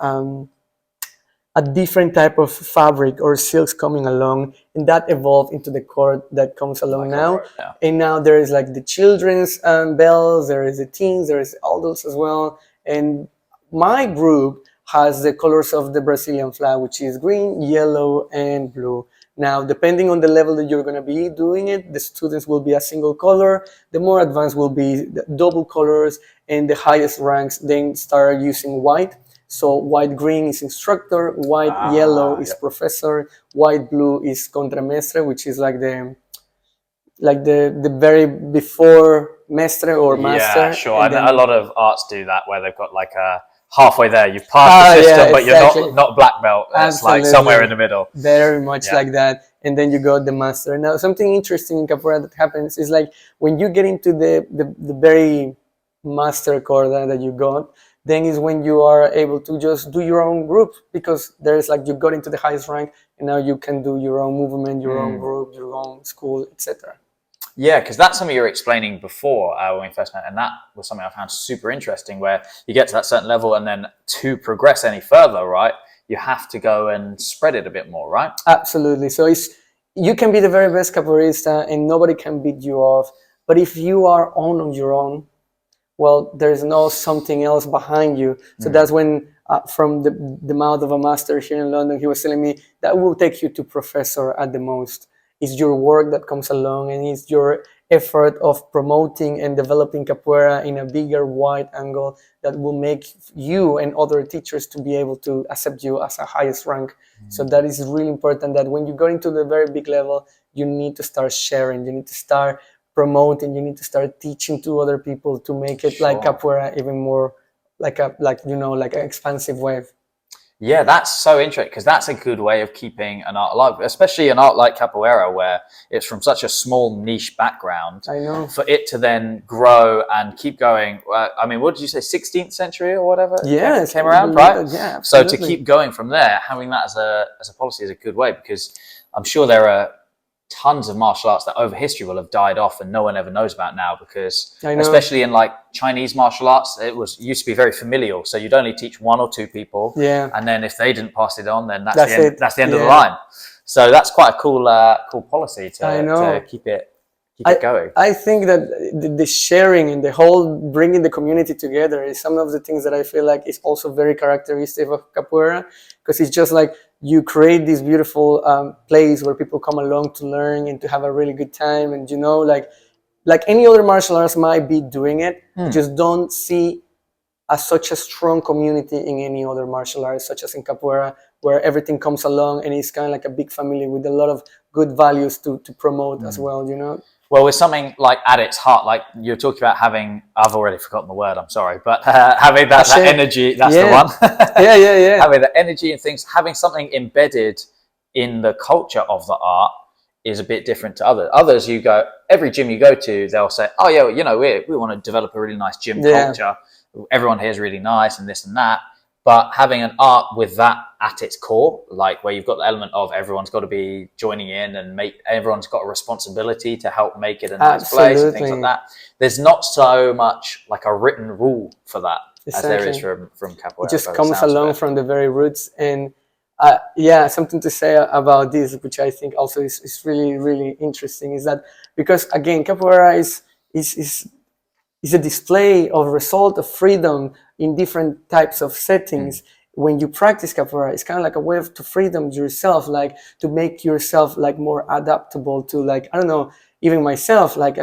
a different type of fabric or silks coming along, and that evolved into the cord that comes along now. Yeah. And now there is like the children's bells, there is the teens, there is adults as well. And my group has the colors of the Brazilian flag, which is green, yellow, and blue. Now, depending on the level that you're going to be doing it, the students will be a single color. The more advanced will be double colors, and the highest ranks then start using white. So white green is instructor, white yellow is professor, white blue is contramestre, which is like the very before mestre or master. Yeah, sure. And a lot of arts do that, where they've got like a halfway there. You've passed the system, but exactly. you're not black belt. It's like somewhere in the middle. Very much like that. And then you got the master. Now, something interesting in capoeira that happens is like when you get into the very master corda that you got, then is when you are able to just do your own group, because there's like you got into the highest rank and now you can do your own movement, your own group, your own school, etc. Yeah, because that's something you were explaining before when we first met, and that was something I found super interesting, where you get to that certain level and then to progress any further, right, you have to go and spread it a bit more, right? Absolutely. So you can be the very best capoeirista and nobody can beat you off, but if you are on your own, well, there's no something else behind you. So that's when, from the mouth of a master here in London, he was telling me that will take you to professor at the most. It's your work that comes along, and it's your effort of promoting and developing capoeira in a bigger, wide angle that will make you and other teachers to be able to accept you as a highest rank. So that is really important, that when you go into the very big level, you need to start sharing, you need to start promoting, you need to start teaching to other people to make it like capoeira even more like an expansive wave. Yeah, that's so interesting, because that's a good way of keeping an art alive, especially an art like capoeira, where it's from such a small niche background. I know. For it to then grow and keep going. I mean, what did you say, 16th century or whatever? Yeah, came around, right? Yeah, absolutely. So to keep going from there, having that as a policy is a good way, because I'm sure there are tons of martial arts that over history will have died off and no one ever knows about now, because especially in like Chinese martial arts, used to be very familial, so you'd only teach one or two people, and then if they didn't pass it on, then that's the end of the line. So that's quite a cool policy to keep it going. I think that the sharing and the whole bringing the community together is some of the things that I feel like is also very characteristic of capoeira, because it's just like you create this beautiful place where people come along to learn and to have a really good time. And like any other martial arts might be doing it, you just don't see such a strong community in any other martial arts, such as in capoeira, where everything comes along and it's kind of like a big family with a lot of good values to promote as well, Well, with something like at its heart, like you're talking about having, I've already forgotten the word, I'm sorry, but having that energy, that's the one. Yeah. Having the energy and things, having something embedded in the culture of the art is a bit different to others. Others, every gym you go to, they'll say, oh yeah, we want to develop a really nice gym culture. Everyone here is really nice and this and that. But having an art with that at its core, like where you've got the element of everyone's got to be joining in and everyone's got a responsibility to help make it a nice place and things like that. There's not so much like a written rule for that as there is from capoeira. It just comes along from the very roots. And something to say about this, which I think also is really, really interesting, is that because again, capoeira is a display of result of freedom in different types of settings. When you practice capoeira, it's kind of like a way to freedom yourself, like to make yourself like more adaptable to, like, I don't know, even myself, like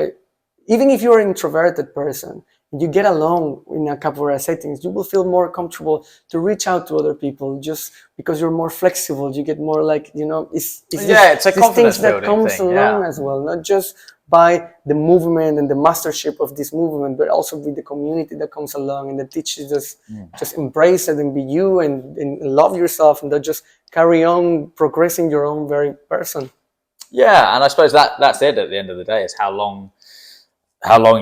even if you're an introverted person, you get along in a capoeira settings, you will feel more comfortable to reach out to other people just because you're more flexible. You get more like, it's a confidence things that comes thing, along as well, not just by the movement and the mastership of this movement, but also with the community that comes along and that teaches us just embrace it and be you and love yourself, and not just carry on progressing your own very person. Yeah, and I suppose that's it at the end of the day, is how long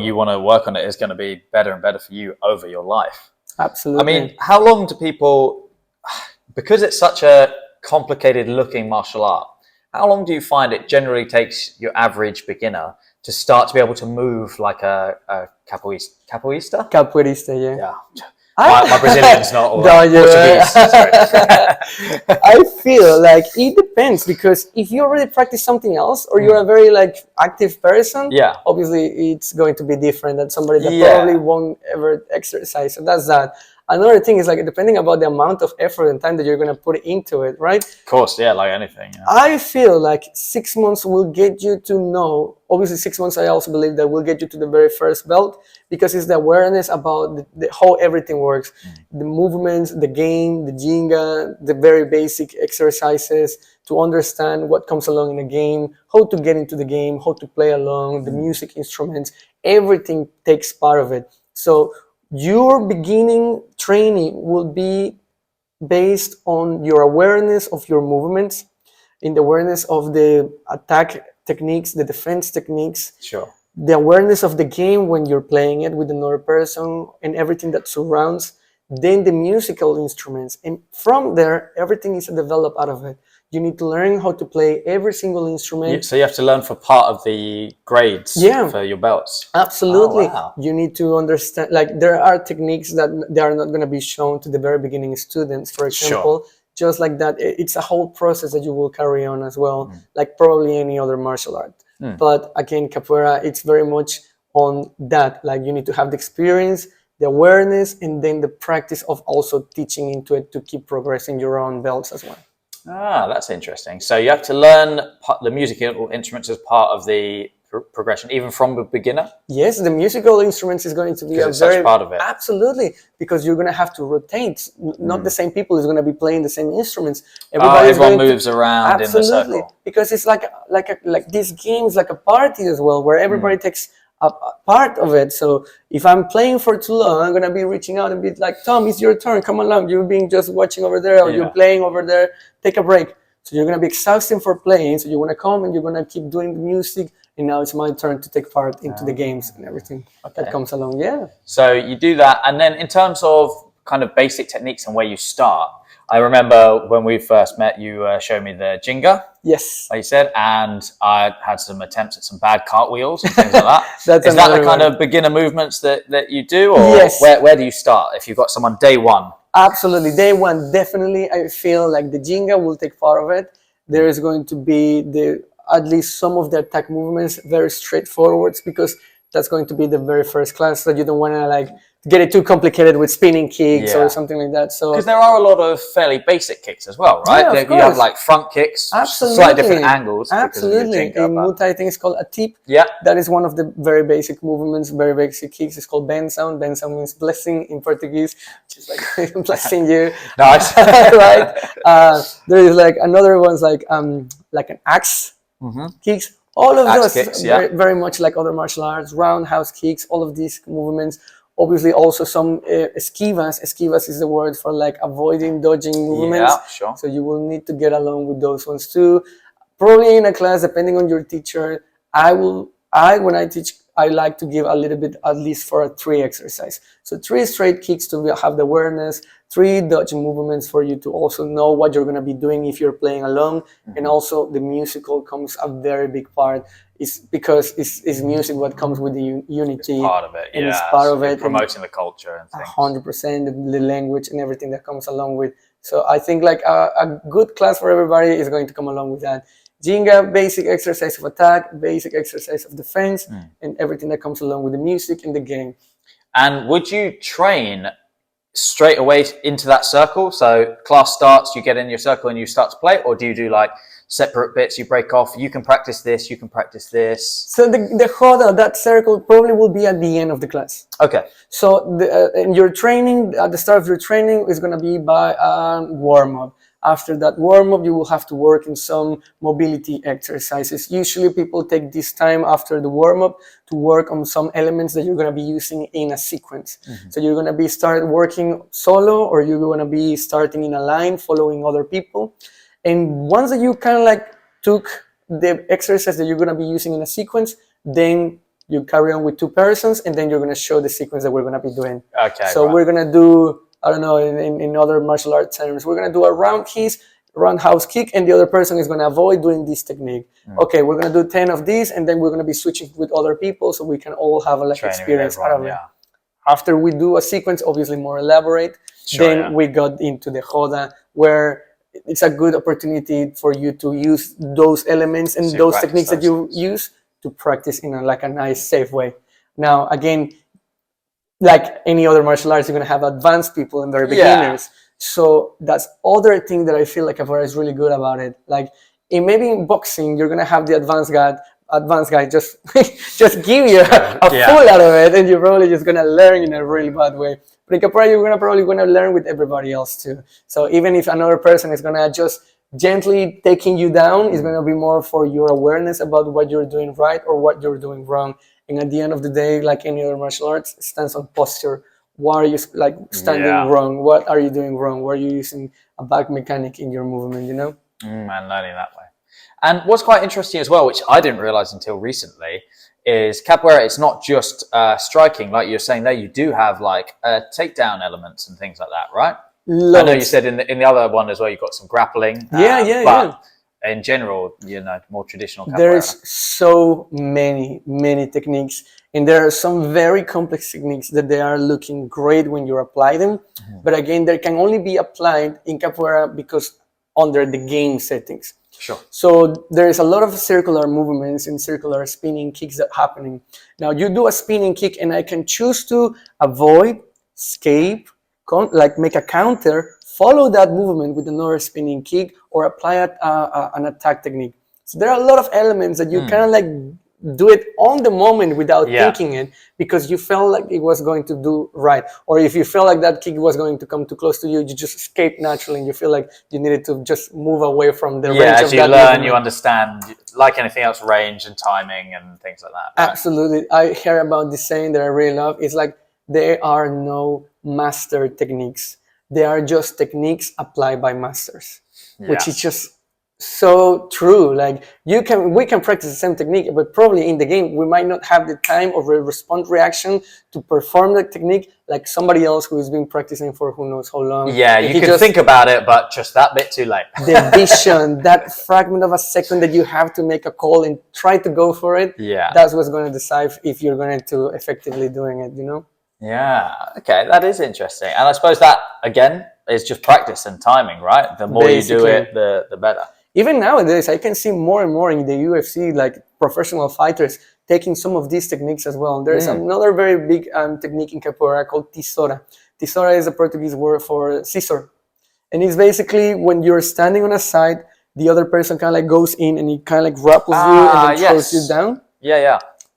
you want to work on it is going to be better and better for you over your life. Absolutely. I mean, how long do people, because it's such a complicated looking martial art, how long do you find it generally takes your average beginner to start to be able to move like a capoeirista? Capoeirista, yeah. Yeah. My Brazilian's not all No, Portuguese. Sorry. I feel like it depends, because if you already practice something else, or you're a very like active person, obviously it's going to be different than somebody that probably won't ever exercise. So that's that. Another thing is like depending about the amount of effort and time that you're going to put into it, right? Of course, yeah, like anything. Yeah. I feel like 6 months will get you to know. Obviously, 6 months I also believe that will get you to the very first belt, because it's the awareness about how everything works, the movements, the game, the jinga, the very basic exercises, to understand what comes along in a game, how to get into the game, how to play along, the music instruments, everything takes part of it. So your beginning training will be based on your awareness of your movements, in the awareness of the attack techniques, the defense techniques, the awareness of the game when you're playing it with another person, and everything that surrounds, then the musical instruments. And from there, everything is developed out of it. You need to learn how to play every single instrument. So you have to learn for part of the grades for your belts. Absolutely. Oh, wow. You need to understand, like there are techniques that they are not going to be shown to the very beginning students, for example. Just like that, it's a whole process that you will carry on as well, like probably any other martial art. But again, capoeira, it's very much on that. Like you need to have the experience, the awareness, and then the practice of also teaching into it to keep progressing your own belts as well. Ah, that's interesting. So you have to learn the musical instruments as part of the progression, even from the beginner? Yes, the musical instruments is going to be a very part of it. Absolutely, because you're going to have to rotate. Not the same people is going to be playing the same instruments. Everyone moves around in the circle. Because it's like these games, like a party as well, where everybody takes a part of it. So if I'm playing for too long, I'm going to be reaching out and be like, Tom, it's your turn. Come along. You're being just watching over there, or you're playing over there. Take a break. So you're going to be exhausting for playing. So you want to come and you're going to keep doing the music. And now it's my turn to take part into the games and everything that comes along. Yeah. So you do that. And then in terms of kind of basic techniques and where you start, I remember when we first met, you showed me the jinga. Yes. Like you said, and I had some attempts at some bad cartwheels and things like that. Is that the kind of beginner movements that you do? Or yes. Where do you start if you've got someone day one? Absolutely. Day one, definitely. I feel like the jinga will take part of it. There is going to be at least some of the attack movements very straightforward, because that's going to be the very first class, that you don't want to like get it too complicated with spinning kicks or something like that. So because there are a lot of fairly basic kicks as well, right? Yeah, you have like front kicks, slightly different angles. Absolutely. In Muay Thai, I think it's called a tip. Yeah. That is one of the very basic movements, very basic kicks. It's called benção. Benção means blessing in Portuguese, which is like blessing you. Nice. Right. There is like another one's like an axe kicks. All of axe those kicks, very, very much like other martial arts, roundhouse kicks, all of these movements. Obviously, also some esquivas. Esquivas is the word for like avoiding, dodging movements. Yeah, sure. So you will need to get along with those ones too. Probably in a class, depending on your teacher, when I teach, I like to give a little bit, at least for a 3 exercise. So 3 straight kicks to have the awareness, 3 dodge movements for you to also know what you're going to be doing if you're playing along. And also the musical comes a very big part. It's because it's music what comes with the unity. It's part of it, and it's part of it. Promoting the culture and things. 100%, the language and everything that comes along with. So I think like a good class for everybody is going to come along with that. Jinga, basic exercise of attack, basic exercise of defense, and everything that comes along with the music and the game. And would you train straight away into that circle? So class starts, you get in your circle and you start to play, or do you do like separate bits, you break off, you can practice this, you can practice this? So the whole, that circle probably will be at the end of the class. Okay. So in your training, at the start of your training is going to be by warm-up. After that warm-up, you will have to work in some mobility exercises. Usually people take this time after the warm-up to work on some elements that you're going to be using in a sequence. So you're going to start working solo, or you're going to be starting in a line following other people. And once that you kind of like took the exercise that you're going to be using in a sequence, then you carry on with 2 persons, and then you're going to show the sequence that we're going to be doing. Okay. So we're going to do, I don't know, in other martial art terms, we're going to do a round kiss, roundhouse kick, and the other person is going to avoid doing this technique. Okay, we're going to do 10 of these, and then we're going to be switching with other people so we can all have a like experience out of it. After we do a sequence, obviously more elaborate, we got into the roda, where it's a good opportunity for you to use those elements and those techniques that you use to practice in a nice, safe way. Now, again, like any other martial arts, you're going to have advanced people and very beginners. So that's other thing that I feel like Capoeira is really good about it. Like maybe in boxing, you're going to have the advanced guy just just give you a full out of it, and you're probably just going to learn in a really bad way. But in Capoeira, you're probably going to learn with everybody else too. So even if another person is going to just gently taking you down, it's going to be more for your awareness about what you're doing right or what you're doing wrong. And at the end of the day, like any other martial arts, it stands on posture. Why are you like standing wrong? What are you doing wrong? Why are you using a back mechanic in your movement, you know? And learning that way. And what's quite interesting as well, which I didn't realize until recently, is Capoeira, it's not just striking, like you're saying there, you do have like takedown elements and things like that, right? I know you said in the other one as well, you've got some grappling. But in general, you know, more traditional Capoeira. There's so many techniques, and there are some very complex techniques that they are looking great when you apply them. But again, they can only be applied in Capoeira because under the game settings. Sure. So there is a lot of circular movements and circular spinning kicks that are happening. Now you do a spinning kick, and I can choose to avoid, escape, like make a counter, follow that movement with another spinning kick, or apply an attack technique. So there are a lot of elements that you kind of like do it on the moment without thinking it, because you felt like it was going to do right. Or if you felt like that kick was going to come too close to you, you just escape naturally, and you feel like you needed to just move away from the range of that movement. Yeah, as you learn, you understand, like anything else, range and timing and things like that. Right? Absolutely. I hear about this saying that I really love. It's like, there are no master techniques. They are just techniques applied by masters, which is just so true. Like we can practice the same technique, but probably in the game we might not have the time or response reaction to perform the technique like somebody else who has been practicing for who knows how long. Yeah, you can think about it, but just that bit too late. The vision, that fragment of a second that you have to make a call and try to go for it. Yeah, that's what's going to decide if you're going to effectively doing it. You know. Yeah, okay, that is interesting. And I suppose that, again, is just practice and timing, right? The more you do it, the better. Even nowadays, I can see more and more in the UFC, like professional fighters taking some of these techniques as well. There's another very big technique in Capoeira called tesoura. Tesoura is a Portuguese word for scissor. And it's basically when you're standing on a side, the other person kind of like goes in and he kind of like grapples you and then throws you down.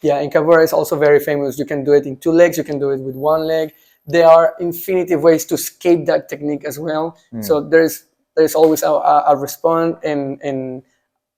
Yeah, and Capoeira is also very famous. You can do it in 2 legs. You can do it with 1 leg. There are infinity ways to escape that technique as well. So there's always a response and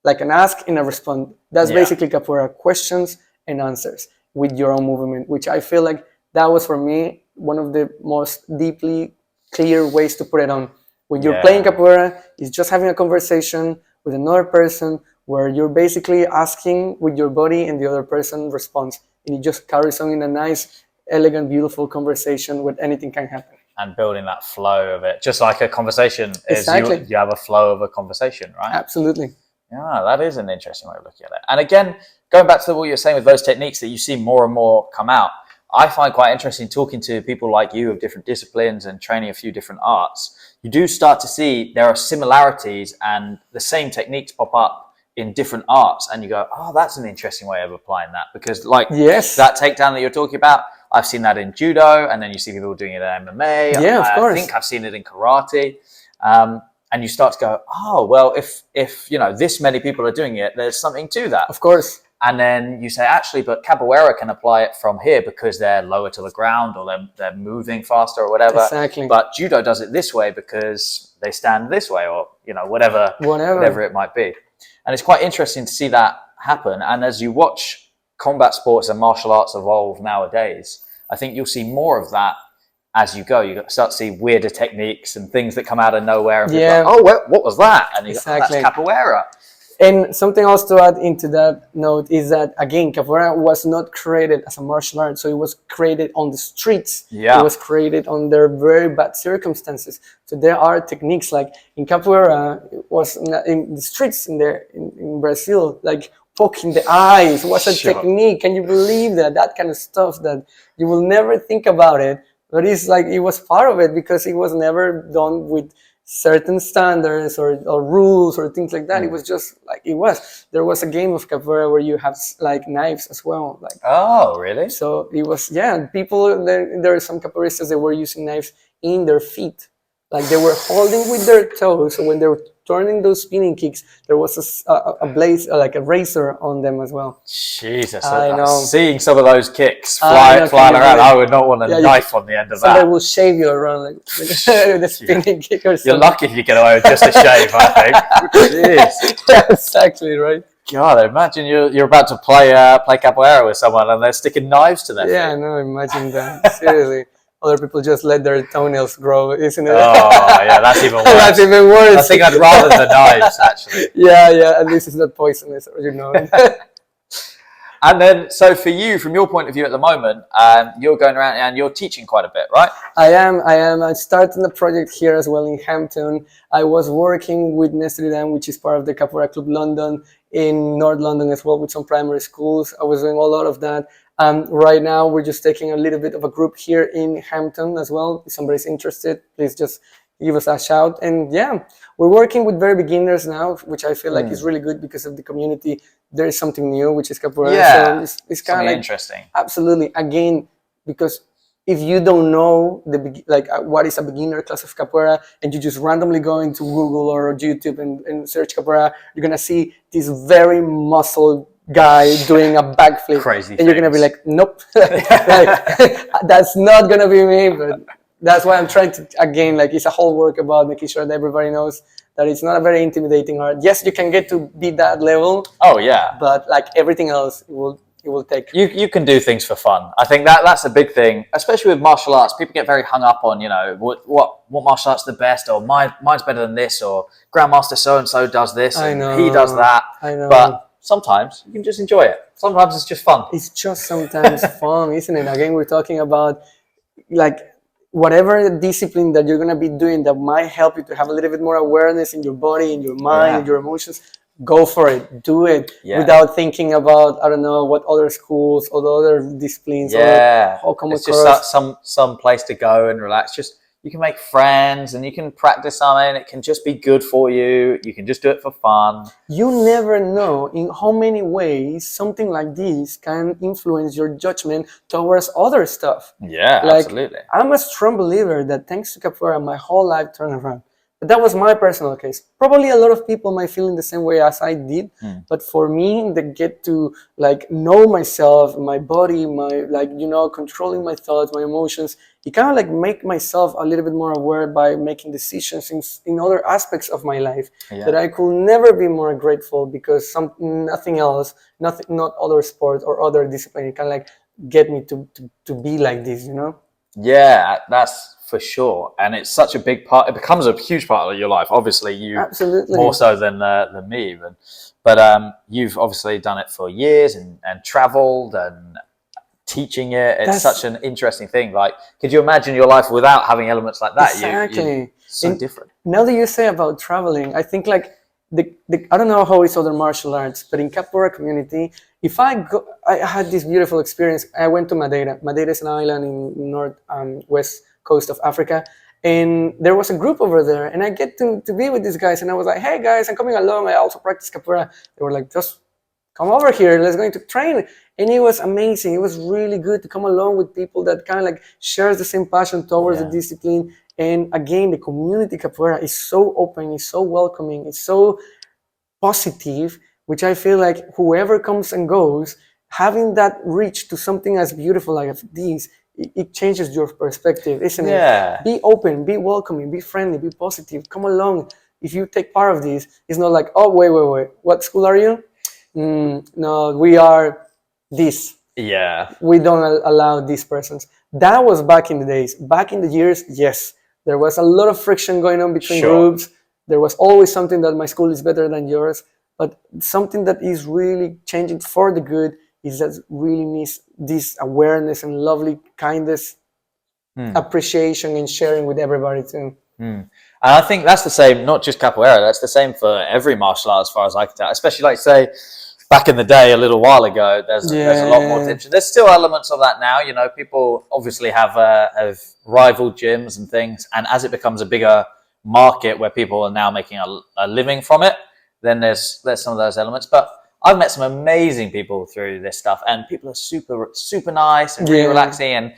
like an ask and a response. That's basically Capoeira, questions and answers with your own movement, which I feel like that was for me one of the most deeply clear ways to put it on. When you're playing Capoeira, it's just having a conversation with another person where you're basically asking with your body and the other person responds. And it just carries on in a nice, elegant, beautiful conversation where anything can happen. And building that flow of it, just like a conversation is, you have a flow of a conversation, right? Absolutely. Yeah, that is an interesting way of looking at it. And again, going back to what you're saying with those techniques that you see more and more come out, I find quite interesting talking to people like you of different disciplines and training a few different arts. You do start to see there are similarities and the same techniques pop up in different arts, and you go, oh, that's an interesting way of applying that, because like that takedown that you're talking about, I've seen that in judo, and then you see people doing it in MMA. Yeah, of course. I think I've seen it in karate. And you start to go, oh, well, if you know, this many people are doing it, there's something to that. Of course. And then you say, actually, but Capoeira can apply it from here because they're lower to the ground or they're moving faster or whatever. Exactly. But judo does it this way because they stand this way, or, you know, whatever it might be. And it's quite interesting to see that happen. And as you watch combat sports and martial arts evolve nowadays, I think you'll see more of that as you go. You start to see weirder techniques and things that come out of nowhere. And people are like, oh, what was that? And you go, oh, that's Capoeira. And something else to add into that note is that, again, capoeira was not created as a martial art, so it was created on the streets. Yeah. It was created under very bad circumstances. So there are techniques like in capoeira, it was in the streets in Brazil, like poking the eyes was a technique. Can you believe that? That kind of stuff that you will never think about it, but it's like it was part of it because it was never done with certain standards or rules or things like that. It was just like it was. There was a game of capoeira where you have like knives as well. Like, oh, really? So it was, yeah. People there are some capoeiristas that were using knives in their feet, like they were holding with their toes. So when they were turning those spinning kicks, there was a blade, like a razor on them as well. Jesus, I know. Seeing some of those kicks flying around, I would not want a knife on the end of that. Somebody will shave you around like the spinning kick or something. You're lucky if you get away with just a shave, I think. Jeez. Yeah, exactly, right? God, imagine you're about to play capoeira with someone and they're sticking knives to their feet. Yeah, no, imagine that. Seriously. Other people just let their toenails grow, isn't it? Oh, yeah, that's even worse. That's even worse. I think I'd rather the knives, actually. Yeah, at least it's not poisonous, you know. And then, so for you, from your point of view at the moment, you're going around and you're teaching quite a bit, right? I am. I started the project here as well in Hampton. I was working with Nestle Dam, which is part of the Capoeira Club London, in North London as well, with some primary schools. I was doing a lot of that. Right now, we're just taking a little bit of a group here in Hampton as well. If somebody's interested, please just give us a shout. And yeah, we're working with very beginners now, which I feel like is really good because of the community. There is something new, which is capoeira. Yeah, so it's kind of like, interesting. Absolutely. Again, because if you don't know what is a beginner class of capoeira, and you just randomly go into Google or YouTube and search capoeira, you're gonna see this very muscle guy doing a backflip, crazy, and you're gonna be like, nope, that's not gonna be me. But that's why I'm trying to, again, like, it's a whole work about making sure that everybody knows that it's not a very intimidating art. Yes, you can get to be that level. Oh yeah, but like everything else, it will take. You can do things for fun. I think that's a big thing, especially with martial arts. People get very hung up on, you know, what martial arts the best, or mine's better than this, or Grandmaster so and so does this, and he does that. I know. But sometimes you can just enjoy it. Sometimes it's just fun. It's just sometimes fun, isn't it? Again, we're talking about like whatever discipline that you're gonna be doing that might help you to have a little bit more awareness in your body, in your mind, in your emotions. Go for it. Do it without thinking about, I don't know, what other schools or the other disciplines. Yeah, or how come it's just some place to go and relax. Just you can make friends and you can practice something. It can just be good for you. You can just do it for fun. You never know in how many ways something like this can influence your judgment towards other stuff. Yeah, like, absolutely. I'm a strong believer that thanks to capoeira, my whole life turned around. But that was my personal case. Probably a lot of people might feel in the same way as I did. But for me, they get to like know myself, my body, my controlling my thoughts, my emotions. It kind of like make myself a little bit more aware by making decisions in other aspects of my life that I could never be more grateful because nothing else, not other sport or other discipline, it kind of like get me to be like this, you know? Yeah, that's for sure. And it's such a big part. It becomes a huge part of your life. Obviously, you absolutely more so than me even. But you've obviously done it for years and traveled and teaching it. It's such an interesting thing. Like, could you imagine your life without having elements like that? Exactly. So different. Now that you say about traveling, I think like I don't know how it's other martial arts, but in capoeira community, if I had this beautiful experience. I went to Madeira. Madeira is an island in north west coast of Africa, and there was a group over there, and I get to be with these guys, and I was like, hey guys, I'm coming along. I also practice capoeira. They were like, just come over here. Let's go to train. And it was amazing. It was really good to come along with people that kind of like shares the same passion towards the discipline. And again, the community capoeira is so open, it's so welcoming, it's so positive, which I feel like whoever comes and goes, having that reach to something as beautiful like this, it changes your perspective, isn't it? Be open, be welcoming, be friendly, be positive. Come along. If you take part of this, it's not like, oh, wait. What school are you? No, we are this. Yeah. We don't allow these persons. That was back in the days. Back in the years, yes. There was a lot of friction going on between groups. There was always something that my school is better than yours. But something that is really changing for the good is that really needs this awareness and lovely kindness, appreciation and sharing with everybody too. And I think that's the same, not just capoeira, that's the same for every martial art as far as I can tell. Especially like say, back in the day, a little while ago, there's a lot more tension. There's still elements of that now, you know, people obviously have rival gyms and things. And as it becomes a bigger market where people are now making a living from it, then there's some of those elements. But I've met some amazing people through this stuff, and people are super, super nice and really relaxing. And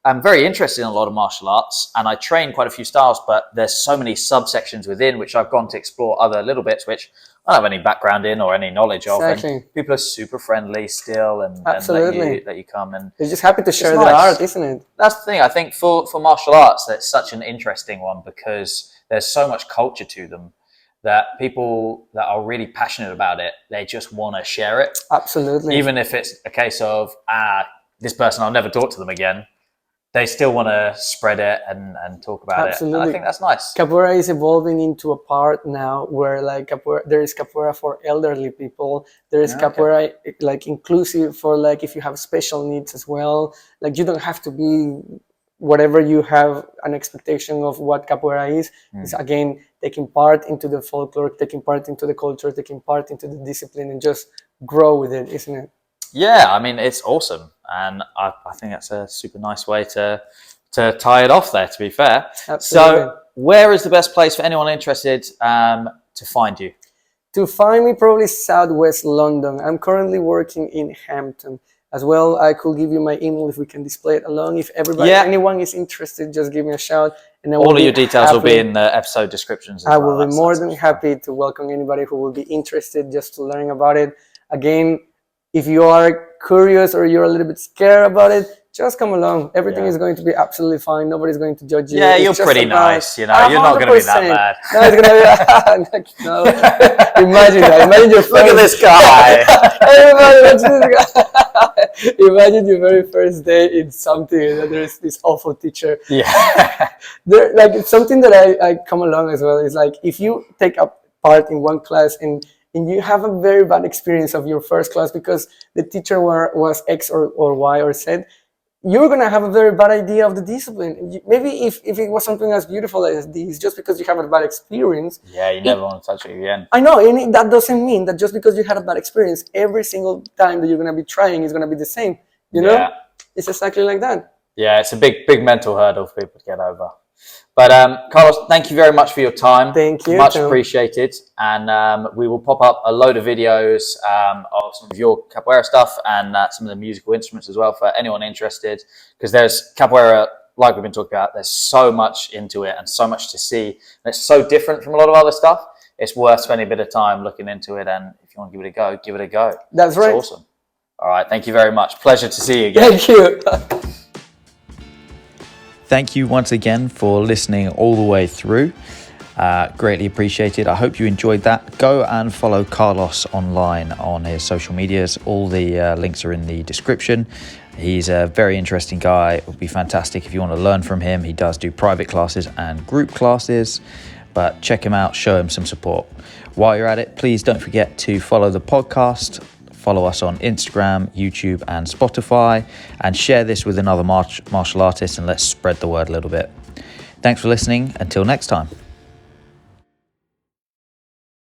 I'm very interested in a lot of martial arts, and I train quite a few styles, but there's so many subsections within which I've gone to explore other little bits which I don't have any background in or any knowledge of. Exactly. And people are super friendly still, and let you come, and they're just happy to share their art, isn't it? That's the thing. I think for martial arts, that's such an interesting one because there's so much culture to them that people that are really passionate about it, they just want to share it. Absolutely. Even if it's a case of this person, I'll never talk to them again, they still want to spread it and talk about it. And I think that's nice. Capoeira is evolving into a part now where like there is capoeira for elderly people. There is capoeira like inclusive for like if you have special needs as well. Like you don't have to be whatever you have an expectation of what capoeira is. It's again taking part into the folklore, taking part into the culture, taking part into the discipline, and just grow with it, isn't it? Yeah, I mean, it's awesome. And I think that's a super nice way to tie it off there, to be fair. Absolutely. So where is the best place for anyone interested to find you? To find me, probably Southwest London. I'm currently working in Hampton. As well, I could give you my email if we can display it along. If anyone is interested, just give me a shout. And all of your details will be in the episode descriptions as well. I will be more than happy to welcome anybody who will be interested just to learn about it. Again, if you are curious or you're a little bit scared about it, just come along. Everything is going to be absolutely fine. Nobody's going to judge you. Yeah, you're pretty nice. You know, you're not going to be that bad. No, it's going to be. No. Imagine that. Imagine your first. Look at this guy. Imagine your very first day in something, and there's this awful teacher. Yeah. Like it's something that I come along as well. It's like if you take a part in one class and you have a very bad experience of your first class because the teacher was X or Y or Z, you're going to have a very bad idea of the discipline. Maybe if it was something as beautiful as this, just because you have a bad experience. Yeah, you never want to touch it again. I know, and that doesn't mean that just because you had a bad experience, every single time that you're going to be trying is going to be the same. You know? Yeah. It's exactly like that. Yeah, it's a big mental hurdle for people to get over. But Carlos, thank you very much for your time. Thank you. Much appreciated. And we will pop up a load of videos of some of your capoeira stuff and some of the musical instruments as well for anyone interested. Because there's capoeira, like we've been talking about, there's so much into it and so much to see. And it's so different from a lot of other stuff. It's worth spending a bit of time looking into it. And if you want to give it a go, give it a go. That's right. It's awesome. All right. Thank you very much. Pleasure to see you again. Thank you. Thank you once again for listening all the way through. Greatly appreciated. I hope you enjoyed that. Go and follow Carlos online on his social medias. All the links are in the description. He's a very interesting guy. It would be fantastic if you want to learn from him. He does do private classes and group classes, but check him out, show him some support. While you're at it, please don't forget to follow the podcast. Follow us on Instagram, YouTube, and Spotify, and share this with another martial artist, and let's spread the word a little bit. Thanks for listening. Until next time.